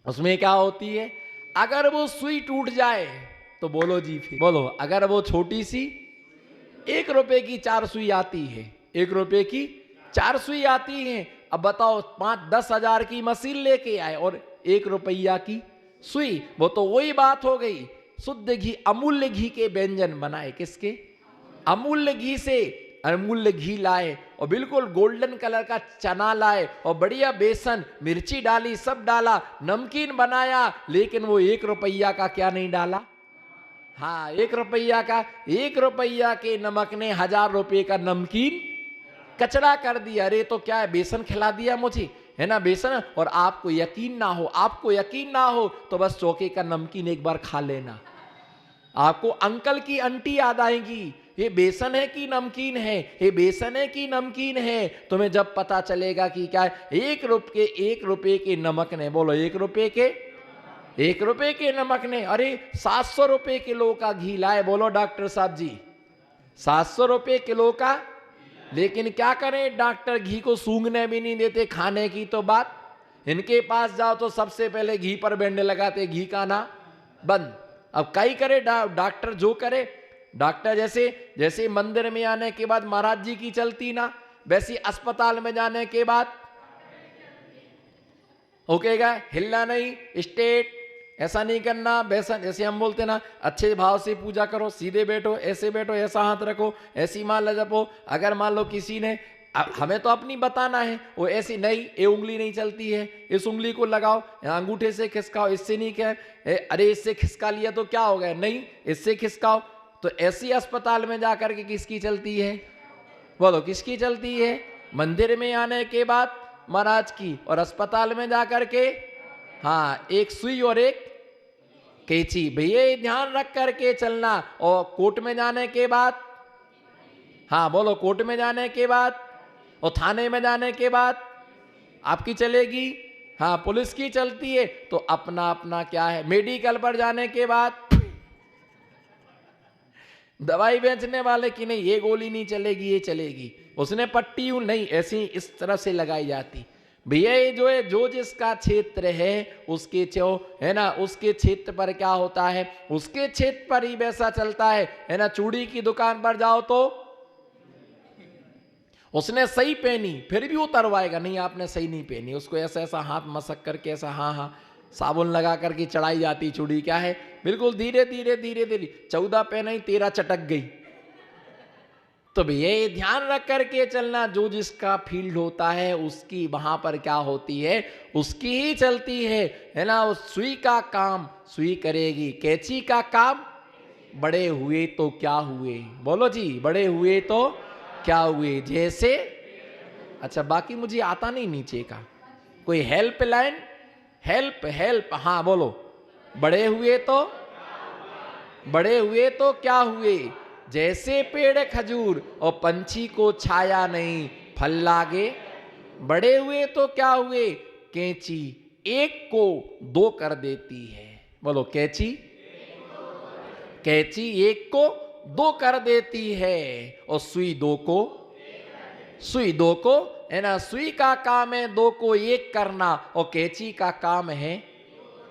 उसमें क्या होती है, अगर वो सुई टूट जाए तो बोलो जी, फिर बोलो, अगर वो छोटी सी 1 रुपए की 4 सुई आती है, 1 रुपए की 4 सुई आती है, अब बताओ 5-10 हजार की मशीन लेके आए और 1 रुपया की सुई, वो तो वही बात हो गई। शुद्ध घी, अमूल्य घी के व्यंजन बनाए, किसके? अमूल्य घी से अमूल्य घी लाए और बिल्कुल गोल्डन कलर का चना लाए और बढ़िया बेसन मिर्ची डाली, सब डाला, नमकीन बनाया, लेकिन वो 1 रुपया का क्या नहीं डाला? हाँ, 1 रुपया का, 1 रुपया के नमक ने 1000 रुपये का नमकीन कचड़ा कर दिया। अरे तो क्या है, बेसन खिला दिया मुझे, है ना, बेसन। और आपको यकीन ना हो, आपको यकीन ना हो तो बस चौके का नमकीन एक बार खा लेना, आपको अंकल की आंटी याद आएगी, ये बेसन है कि नमकीन है, ये बेसन है कि नमकीन है। तुम्हें जब पता चलेगा कि क्या है, 1 रुपये के नमक ने, बोलो 1 रुपये के, 1 रुपये के नमक ने, अरे 700 रुपये किलो का घी लाए, बोलो डॉक्टर साहब जी, 700 रुपये किलो का। लेकिन क्या करें, डॉक्टर घी को सूंघने भी नहीं देते, खाने की तो बात। इनके पास जाओ तो सबसे पहले घी पर बैंड लगाते, घी का ना बंद। अब कई करे डॉक्टर जो करे, डॉक्टर जैसे जैसे मंदिर में आने के बाद महाराज जी की चलती ना, वैसी अस्पताल में जाने के बाद ओकेगा, हिलना नहीं, स्टेट, ऐसा नहीं करना, वैसा, जैसे हम बोलते ना, अच्छे भाव से पूजा करो, सीधे बैठो, ऐसे बैठो, ऐसा हाथ रखो, ऐसी माला जपो। अगर मान लो किसी ने, हमें तो अपनी बताना है, वो ऐसी नहीं, ये उंगली नहीं चलती है, इस उंगली को लगाओ, अंगूठे से खिसकाओ, इससे नहीं, क्या अरे इससे खिसका लिया तो क्या हो गया, नहीं इससे खिसकाओ। तो ऐसी अस्पताल में जाकर के किसकी चलती है, बोलो किसकी चलती है? मंदिर में आने के बाद महाराज की, और अस्पताल में जाकर के हाँ, एक सुई और एक कैंची, भैया ध्यान रख करके चलना। और कोर्ट में जाने के बाद, हाँ बोलो, कोर्ट में जाने के बाद और थाने में जाने के बाद आपकी चलेगी, हाँ पुलिस की चलती है। तो अपना अपना क्या है, मेडिकल पर जाने के बाद दवाई बेचने वाले की नहीं, ये गोली नहीं चलेगी, ये चलेगी, उसने पट्टी नहीं, ऐसी इस तरह से लगाई जाती। भैया ये जो है, जो जिसका क्षेत्र है उसके है ना, उसके क्षेत्र पर क्या होता है, उसके क्षेत्र पर ही वैसा चलता है ना। चूड़ी की दुकान पर जाओ तो उसने सही पहनी, फिर भी उतरवाएगा, नहीं आपने सही नहीं पहनी, उसको ऐसा ऐसा हाथ मसक करके ऐसा, हाँ हाँ साबुन लगा करके चढ़ाई जाती चूड़ी, क्या है, बिल्कुल धीरे धीरे धीरे धीरे, 14 पहनाई 13 चटक गई। तो भैया ये ध्यान रख करके चलना, जो जिसका फील्ड होता है उसकी वहां पर क्या होती है, उसकी ही चलती है ना। उस सुई का काम सुई करेगी, कैंची का काम बड़े हुए तो क्या हुए, बोलो जी, बड़े हुए तो क्या हुए, जैसे। अच्छा, बाकी मुझे आता नहीं नीचे का, कोई हेल्प लाइन, हेल्प हेल्प, हाँ बोलो, बड़े हुए तो, बड़े हुए तो क्या हुए, जैसे पेड़ खजूर और पंछी को छाया नहीं फल लागे। बड़े हुए तो क्या हुए, कैंची एक को 2 कर देती है, बोलो कैंची, कैंची एक को 2 कर देती है, और सुई 2 को, सुई 2 को, है ना, सुई का काम है 2 को 1 करना, और कैंची का काम है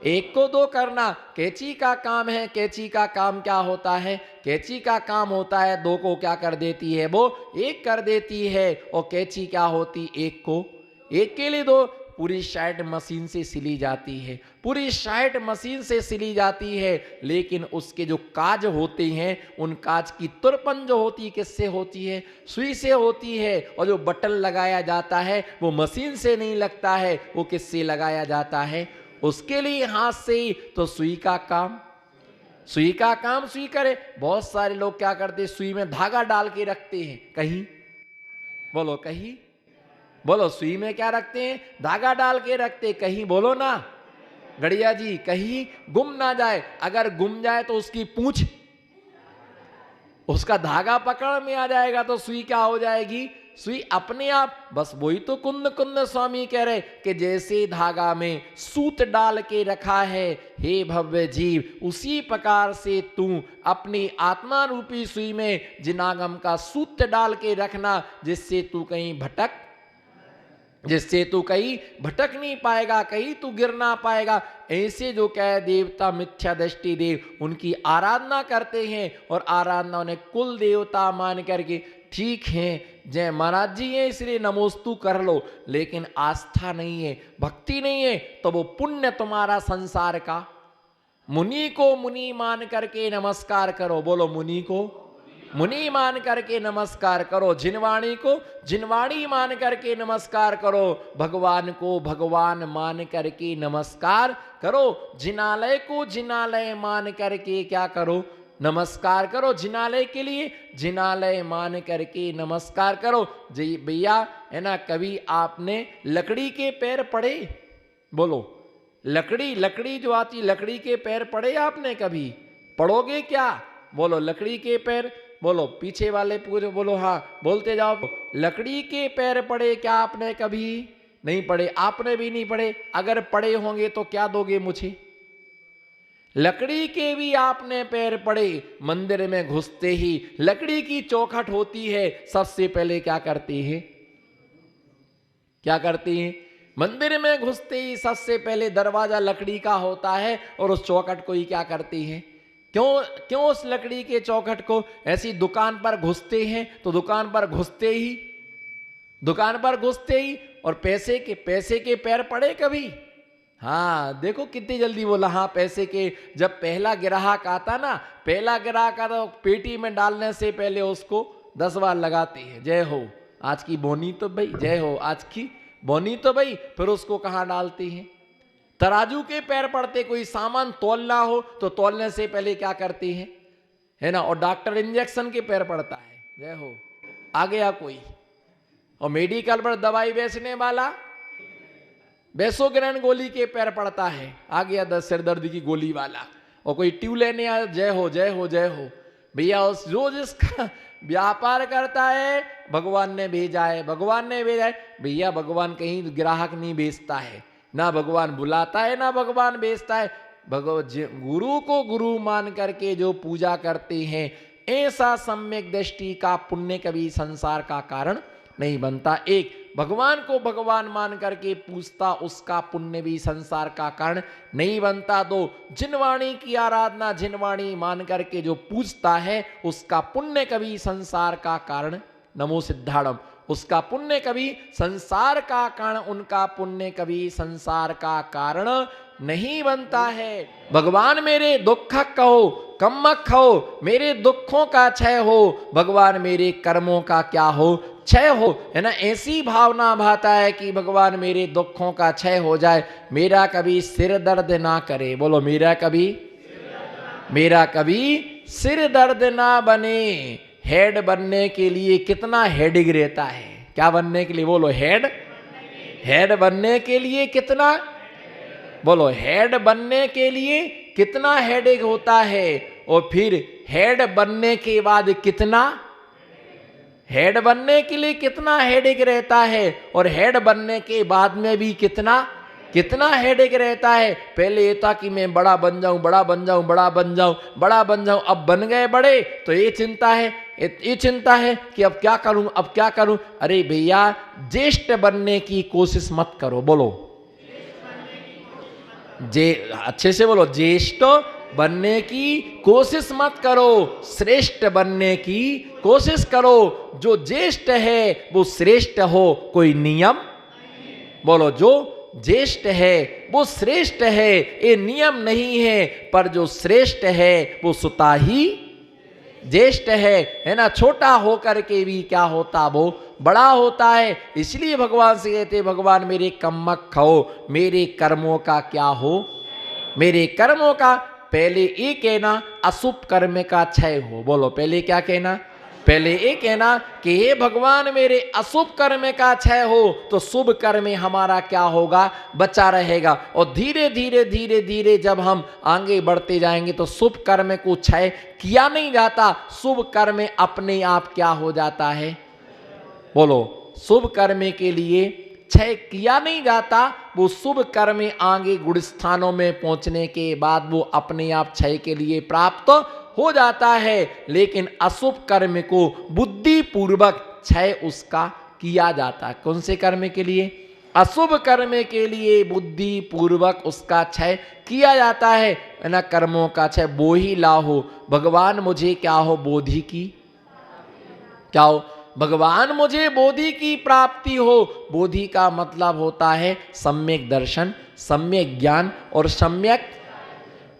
1 को 2 करना। कैंची का काम है, कैंची का काम क्या होता है, कैंची का काम होता है 2 को क्या कर देती है, वो 1 कर देती है। और कैंची क्या होती, 1 को 1 के लिए 2, पूरी शर्ट मशीन से सिली जाती है, पूरी शर्ट मशीन से सिली जाती है, लेकिन उसके जो काज होते हैं, उन काज की तुरपन जो होती है किससे होती है, सुई से होती है। और जो बटन लगाया जाता है वो मशीन से नहीं लगता है, वो किससे लगाया जाता है, उसके लिए हाथ से ही। तो सुई का काम, सुई का काम सुई करे। बहुत सारे लोग क्या करते, सुई में धागा डाल के रखते हैं, कहीं बोलो, कहीं बोलो, सुई में क्या रखते हैं, धागा डाल के रखते, कहीं बोलो ना गड़िया जी, कहीं गुम ना जाए। अगर गुम जाए तो उसकी पूंछ, उसका धागा पकड़ में आ जाएगा, तो सुई क्या हो जाएगी, सुई अपने आप। बस वही तो कुंद कुंद स्वामी कह रहे कि जैसे धागा में सूत डाल के रखा है हे भव्य जीव, उसी प्रकार से तू अपनी आत्मा रूपी सुई में जिनागम का सूत डाल के रखना, जिससे तू कहीं भटक। जिससे तू कहीं भटक नहीं पाएगा, कहीं तू गिर ना पाएगा। ऐसे जो क्या है देवता मिथ्या दृष्टि देव उनकी आराधना करते हैं और आराधना उन्हें कुल देवता मान करके, ठीक है जय महाराज जी है इसलिए नमोस्तु कर लो, लेकिन आस्था नहीं है, भक्ति नहीं है, तो वो पुण्य तुम्हारा संसार का। मुनि को मुनि मान करके नमस्कार करो, बोलो मुनि को मुनि मान करके नमस्कार करो, जिनवाणी को जिनवाणी मान करके नमस्कार करो, भगवान को भगवान मान करके नमस्कार करो, जिनालय को जिनालय मान करके क्या करो, नमस्कार करो। जिनालय के लिए जिनालय मान करके नमस्कार करो। जी भैया है ना, कभी आपने लकड़ी के पैर पड़े, बोलो लकड़ी जो आती लकड़ी के पैर पड़े आपने कभी, पड़ोगे क्या, बोलो लकड़ी के पैर, बोलो पीछे वाले पूरे बोलो हाँ बोलते जाओ, लकड़ी के पैर पड़े क्या आपने कभी, नहीं पड़े, आपने भी नहीं पड़े। अगर पड़े होंगे तो क्या दोगे मुझे, लकड़ी के भी आपने पैर पड़े। मंदिर में घुसते ही लकड़ी की चौखट होती है, सबसे पहले क्या करती है, क्या करती है, मंदिर में घुसते ही सबसे पहले दरवाजा लकड़ी का होता है और उस चौखट को ही क्या करती है, क्यों उस लकड़ी के चौखट को, ऐसी दुकान पर घुसते हैं तो दुकान पर घुसते ही और पैसे के पैर पड़े कभी, हाँ देखो कितनी जल्दी बोला, हाँ पैसे के, जब पहला ग्राहक आता ना, पहला ग्राहक आता तो पेटी में डालने से पहले उसको 10 बार लगाते हैं, जय हो आज की बोनी तो भाई, जय हो आज की बोनी तो भाई, फिर उसको कहाँ डालते हैं, तराजू के पैर पड़ते, कोई सामान तौलना हो तो तौलने से पहले क्या करती है ना, और डॉक्टर इंजेक्शन के पैर पड़ता है, जय हो आ गया कोई, और मेडिकल पर दवाई बेचने वाला बेसोग्रेन गोली के पैर पड़ता है, आ गया सिर दर्द की गोली वाला, और कोई ट्यूब लेने आया, जय हो जय हो जय हो भैया, उस जो जिसका व्यापार करता है भगवान ने भेजा है, भगवान ने भेजा है भैया, भगवान कहीं ग्राहक नहीं बेचता है, ना भगवान बुलाता है ना भगवान बेचता है, गुरु को गुरु मान करके जो पूजा करते हैं, ऐसा सम्यक दृष्टि का पुण्य कभी संसार का कारण नहीं बनता। एक भगवान को भगवान मान करके पूजता, उसका पुण्य भी संसार का कारण नहीं बनता। दो जिनवाणी की आराधना जिनवाणी मान करके जो पूजता है, उसका पुण्य कभी संसार का कारण, नमो सिद्धाड़म, उसका पुण्य कभी संसार का कारण, उनका पुण्य कभी संसार का कारण नहीं बनता है। भगवान मेरे दुख कहो कम्मक हो, मेरे दुखों का क्षय हो, भगवान मेरे कर्मों का क्या हो, क्षय हो, है ना। ऐसी भावना भाता है कि भगवान मेरे दुखों का क्षय हो जाए, मेरा कभी सिर दर्द ना करे, बोलो मेरा कभी सिर दर्द ना बने। हेड बनने के लिए कितना हेडिंग रहता है, क्या बनने के लिए, बोलो हेड बनने के लिए कितना, बोलो हेड बनने के लिए कितना हेडेक होता है, और फिर हेड बनने के बाद कितना, हेड बनने के लिए कितना हेडेक रहता है, और हेड बनने के बाद में भी कितना हेडेक रहता है। पहले ये था कि मैं बड़ा बन जाऊं, अब बन गए बड़े तो ये चिंता है कि अब क्या करूं। अरे भैया ज्येष्ठ बनने की कोशिश मत करो, बोलो अच्छे से बोलो, ज्येष्ठ बनने की कोशिश मत करो, श्रेष्ठ बनने की कोशिश करो। जो ज्येष्ठ है वो श्रेष्ठ हो, कोई नियम, बोलो जो ज्येष्ठ है वो श्रेष्ठ है, ये नियम नहीं है, पर जो श्रेष्ठ है वो सुता ही ज्येष्ठ है ना। छोटा होकर के भी क्या होता, वो बड़ा होता है। इसलिए भगवान से कहते, भगवान मेरे कम्मक खाओ, मेरे कर्मों का क्या हो, मेरे कर्मों का पहले ये कहना अशुभ कर्म का क्षय हो, बोलो पहले क्या कहना, पहले ये कहना कि हे भगवान मेरे अशुभ कर्म का क्षय हो, तो शुभ कर्म हमारा क्या होगा, बचा रहेगा। और धीरे धीरे जब हम आगे बढ़ते जाएंगे तो शुभ कर्म को क्षय किया नहीं जाता, शुभ कर्म अपने आप क्या हो जाता है, बोलो शुभ कर्म के लिए क्षय किया नहीं जाता, वो शुभ कर्म आगे गुण स्थानों में पहुंचने के बाद वो अपने आप क्षय के लिए प्राप्त हो जाता है। लेकिन अशुभ कर्म को बुद्धि पूर्वक क्षय उसका किया जाता है। कौन से कर्म के लिए, अशुभ कर्म के लिए बुद्धि पूर्वक उसका क्षय किया जाता है ना, कर्मों का क्षय। बोहि लाहो भगवान मुझे क्या हो, बोधि की क्या हो, भगवान मुझे बोधि की प्राप्ति हो। बोधि का मतलब होता है सम्यक दर्शन, सम्यक ज्ञान और सम्यक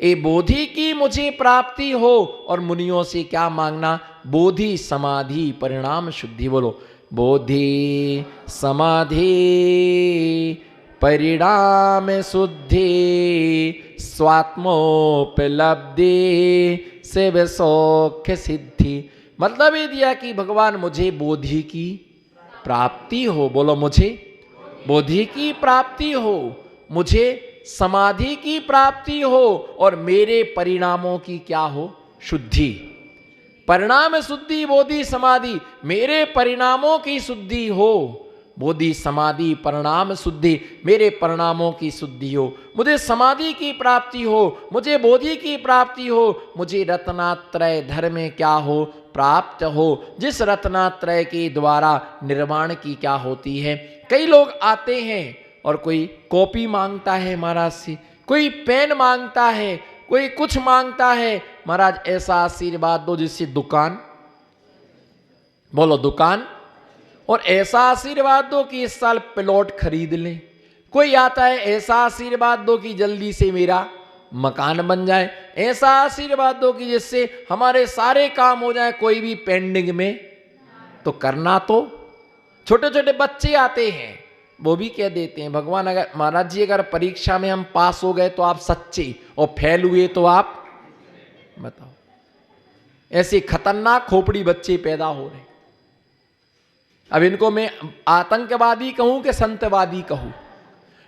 ए बोधि की मुझे प्राप्ति हो। और मुनियों से क्या मांगना, बोधि समाधि परिणाम शुद्धि। बोलो बोधि समाधि परिणाम शुद्धि स्वात्मोपलब्धि शिव सौख्य सिद्धि। मतलब ये दिया कि भगवान मुझे बोधि की प्राप्ति हो। बोलो मुझे बोधि की प्राप्ति हो, मुझे समाधि की प्राप्ति हो और मेरे परिणामों की क्या हो, शुद्धि। परिणाम शुद्धि बोधि समाधि, मेरे परिणामों की शुद्धि हो। बोधि समाधि परिणाम शुद्धि, मेरे परिणामों की शुद्धि हो। मुझे समाधि की प्राप्ति हो, मुझे बोधि की प्राप्ति हो, मुझे रत्नात्रय धर्म क्या हो, प्राप्त हो। जिस रत्नात्रय के द्वारा निर्वाण की क्या होती है। कई लोग आते हैं और कोई कॉपी मांगता है महाराज से, कोई पेन मांगता है, कोई कुछ मांगता है। महाराज ऐसा आशीर्वाद दो जिससे दुकान, बोलो दुकान, और ऐसा आशीर्वाद दो कि इस साल प्लॉट खरीद लें। कोई आता है ऐसा आशीर्वाद दो कि जल्दी से मेरा मकान बन जाए। ऐसा आशीर्वाद दो कि जिससे हमारे सारे काम हो जाए, कोई भी पेंडिंग में तो करना। तो छोटे छोटे बच्चे आते हैं, वो भी कह देते हैं भगवान अगर महाराज जी अगर परीक्षा में हम पास हो गए तो आप सच्चे, और फेल हुए तो आप बताओ। ऐसे खतरनाक खोपड़ी बच्चे पैदा हो रहे। अब इनको मैं आतंकवादी कहूं कि संतवादी कहूं।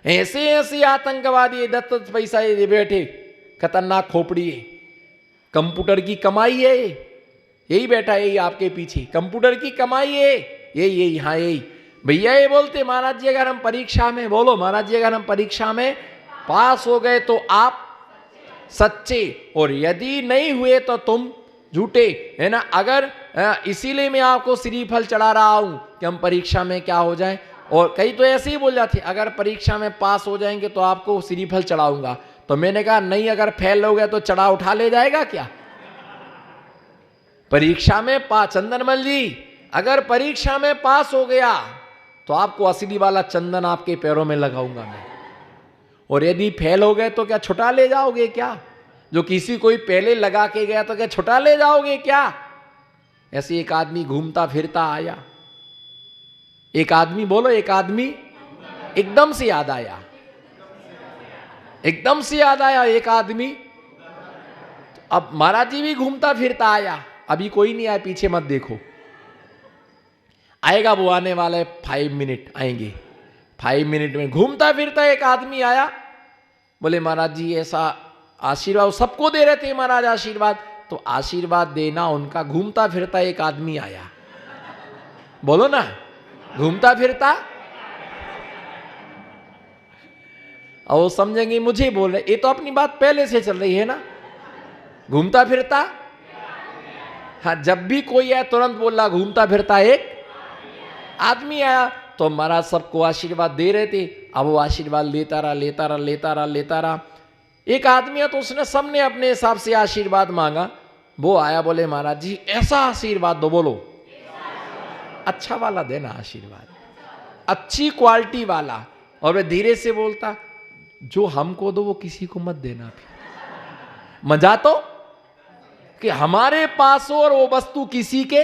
ऐसे ऐसे आतंकवादी दत्त पैसा ये बैठे, खतरनाक खोपड़ी है। कंप्यूटर की कमाई है, यही बैठा है, यही आपके पीछे कंप्यूटर की कमाई है, यही हाँ यही। भैया ये बोलते महाराज जी अगर हम परीक्षा में, बोलो महाराज जी अगर हम परीक्षा में पास हो गए तो आप सच्चे, और यदि नहीं हुए तो तुम झूठे, है ना। अगर इसीलिए मैं आपको श्रीफल चढ़ा रहा हूं कि हम परीक्षा में क्या हो जाए। और कई तो ऐसे ही बोल जाते अगर परीक्षा में पास हो जाएंगे तो आपको श्रीफल चढ़ाऊंगा। तो मैंने कहा नहीं, अगर फेल हो गया तो चढ़ा उठा ले जाएगा क्या। परीक्षा में पास, चंदनमल जी अगर परीक्षा में पास हो गया तो आपको असली वाला चंदन आपके पैरों में लगाऊंगा मैं। और यदि फेल हो गए तो क्या छुटा ले जाओगे क्या। जो किसी कोई पहले लगा के गया तो क्या छुटा ले जाओगे क्या। ऐसे एक आदमी घूमता फिरता आया, एक आदमी, बोलो एक आदमी एकदम से याद आया, एकदम से याद आया एक आदमी। अब महाराज जी भी घूमता फिरता आया, अभी कोई नहीं आया, पीछे मत देखो, आएगा वो, आने वाला है 5 मिनट, आएंगे 5 मिनट में। घूमता फिरता एक आदमी आया, बोले महाराज जी ऐसा आशीर्वाद, सबको दे रहे थे महाराज आशीर्वाद, तो आशीर्वाद देना उनका। घूमता फिरता एक आदमी आया, बोलो ना, घूमता फिरता। और वो समझेंगे मुझे बोल रहे, ये तो अपनी बात पहले से चल रही है ना। घूमता फिरता, हाँ, जब भी कोई आया तुरंत बोल रहा घूमता फिरता एक आदमी आया। तो महाराज सबको आशीर्वाद दे रहे थे, अब वो आशीर्वाद लेता रहा लेता रहा लेता रहा लेता रहा। एक आदमी है तो उसने सबने अपने हिसाब से आशीर्वाद मांगा। वो आया, बोले महाराज जी ऐसा आशीर्वाद दो, बोलो अच्छा वाला देना आशीर्वाद, अच्छी क्वालिटी वाला। और वह धीरे से बोलता, जो हमको दो वो किसी को मत देना। फिर मजा तो कि हमारे पास हो और वो वस्तु किसी के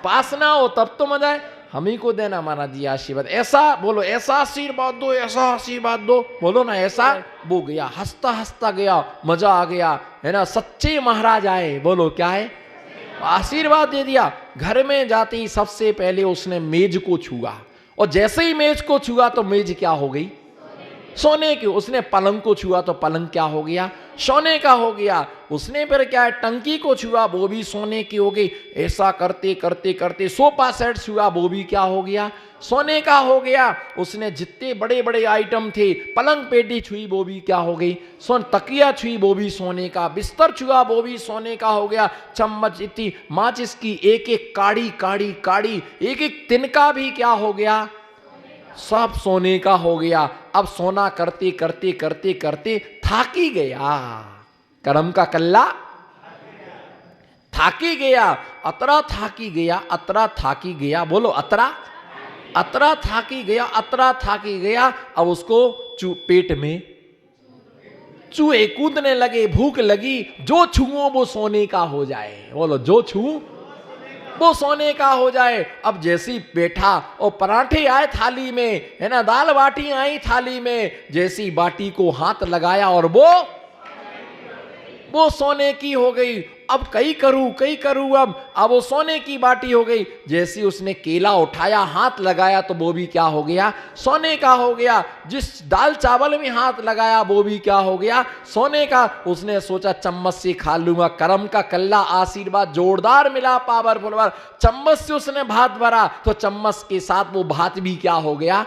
पास ना हो, तब तो मजा है। हम ही को देना महाराज जी आशीर्वाद, ऐसा बोलो, ऐसा आशीर्वाद दो, ऐसा आशीर्वाद दो, बोलो ना ऐसा। वो गया, हंसता हंसता गया, मजा आ गया, है ना। सच्चे महाराज आए, बोलो क्या है, आशीर्वाद दे दिया। घर में जाते ही सबसे पहले उसने मेज को छुआ, और जैसे ही मेज को छुआ तो मेज क्या हो गई, सोने की। उसने पलंग को छुआ तो पलंग क्या हो गया, सोने का हो गया। उसने फिर क्या है, टंकी को छुआ, वो भी सोने की हो गई। ऐसा करते करते करते सोफा सेट छुआ, वो भी क्या हो गया, सोने का हो गया। उसने जितने बड़े बड़े आइटम थे, पलंग पेटी छुई, वो भी क्या हो गई, सोन। तकिया छुई, वो भी सोने का। बिस्तर छुआ, वो भी सोने का हो गया। चम्मच, इतनी माचिस की एक एक काड़ी काड़ी काड़ी, एक एक तिनका भी क्या हो गया, सब सोने का हो गया। अब सोना करते करते करते करते थाकी गया, कर्म का कल्ला थाकी गया, अतरा थाकी गया, अतरा थाकी गया, बोलो अतरा, अतरा थाकी गया, अतरा थाकी गया। अब उसको पेट में चूहे कूदने लगे, भूख लगी, जो छुओ वो सोने का हो जाए, बोलो जो छू वो सोने का हो जाए। अब जैसी बैठा और पराठे आए थाली में, है ना, दाल बाटी आई थाली में, जैसी बाटी को हाथ लगाया और वो सोने की हो गई। अब कई करूं अब वो सोने की बाटी हो गई। जैसी उसने केला उठाया, हाथ लगाया, तो वो भी क्या हो गया, सोने का हो गया। जिस दाल चावल में हाथ लगाया वो भी क्या हो गया, सोने का। उसने सोचा चम्मच से खा लूंगा, कर्म का कल्ला, आशीर्वाद जोरदार मिला, पावरफुल। चम्मच से उसने भात भरा तो चम्मच के साथ वो भात भी क्या हो गया,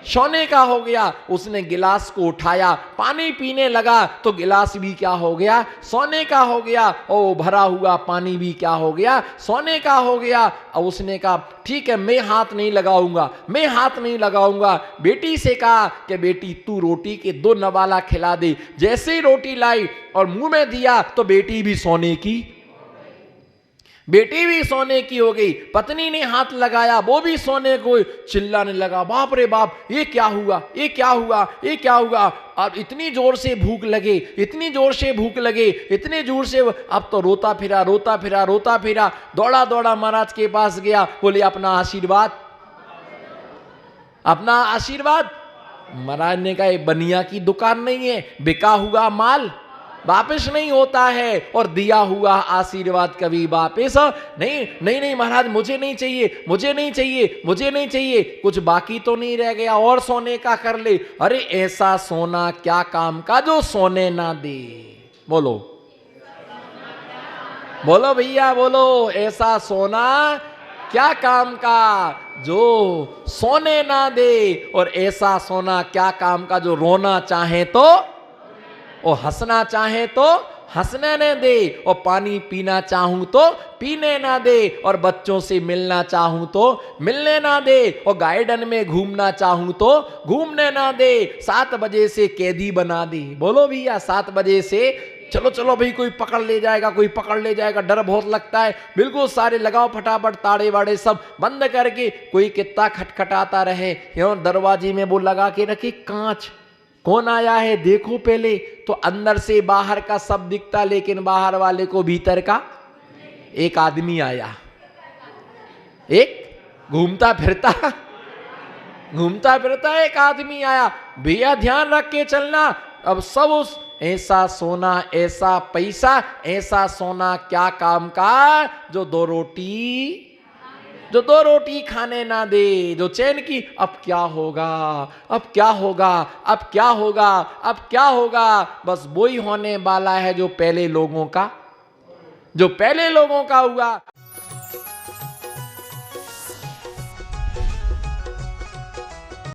सोने का हो गया। उसने गिलास को उठाया, पानी पीने लगा तो गिलास भी क्या हो गया, सोने का हो गया। और भरा हुआ पानी भी क्या हो गया, सोने का हो गया। अब उसने कहा ठीक है, मैं हाथ नहीं लगाऊंगा, मैं हाथ नहीं लगाऊंगा। बेटी से कहा कि बेटी तू रोटी के 2 नवाला खिला दे। जैसे ही रोटी लाई और मुंह में दिया तो बेटी भी सोने की, बेटी भी सोने की हो गई। पत्नी ने हाथ लगाया, वो भी सोने को। चिल्लाने लगा, बाप रे बाप, ये क्या हुआ, ये क्या हुआ, ये क्या हुआ। अब इतनी जोर से भूख लगे, इतनी जोर से भूख लगे, इतने जोर से, अब तो रोता फिरा रोता फिरा रोता फिरा, दौड़ा दौड़ा महाराज के पास गया। बोले अपना आशीर्वाद, अपना आशीर्वाद। महाराज ने कहा बनिया की दुकान नहीं है, बिका हुआ माल वापस नहीं होता है, और दिया हुआ आशीर्वाद कभी वापस नहीं। नहीं नहीं महाराज, मुझे नहीं चाहिए, मुझे नहीं चाहिए, मुझे नहीं चाहिए। कुछ बाकी तो नहीं रह गया, और सोने का कर ले। अरे ऐसा सोना क्या काम का जो सोने ना दे, बोलो बोलो भैया, बोलो ऐसा सोना क्या काम का जो सोने ना दे। और ऐसा सोना क्या काम का जो रोना चाहे तो और हंसना चाहे तो हंसने न दे, और पानी पीना चाहूं तो पीने ना दे, और बच्चों से मिलना चाहूं तो मिलने ना दे, और गार्डन में घूमना चाहूं तो घूमने ना दे। 7 बजे से कैदी बना दी, बोलो भैया 7 बजे से। चलो चलो भाई, कोई पकड़ ले जाएगा, कोई पकड़ ले जाएगा, डर बहुत लगता है। बिल्कुल सारे लगाओ फटाफट ताड़े वाड़े सब बंद करके। कोई कितना खटखटाता रहे, दरवाजे में वो लगा के रखे कांच, कौन आया है देखो पहले। तो अंदर से बाहर का सब दिखता, लेकिन बाहर वाले को भीतर का। एक आदमी आया, एक घूमता फिरता एक आदमी आया। भैया ध्यान रख के चलना, अब सब उस ऐसा सोना, ऐसा पैसा, ऐसा सोना क्या काम का जो 2 रोटी खाने ना दे, जो चैन की। अब क्या होगा, अब क्या होगा, अब क्या होगा, अब क्या होगा। बस वही होने वाला है जो पहले लोगों का हुआ।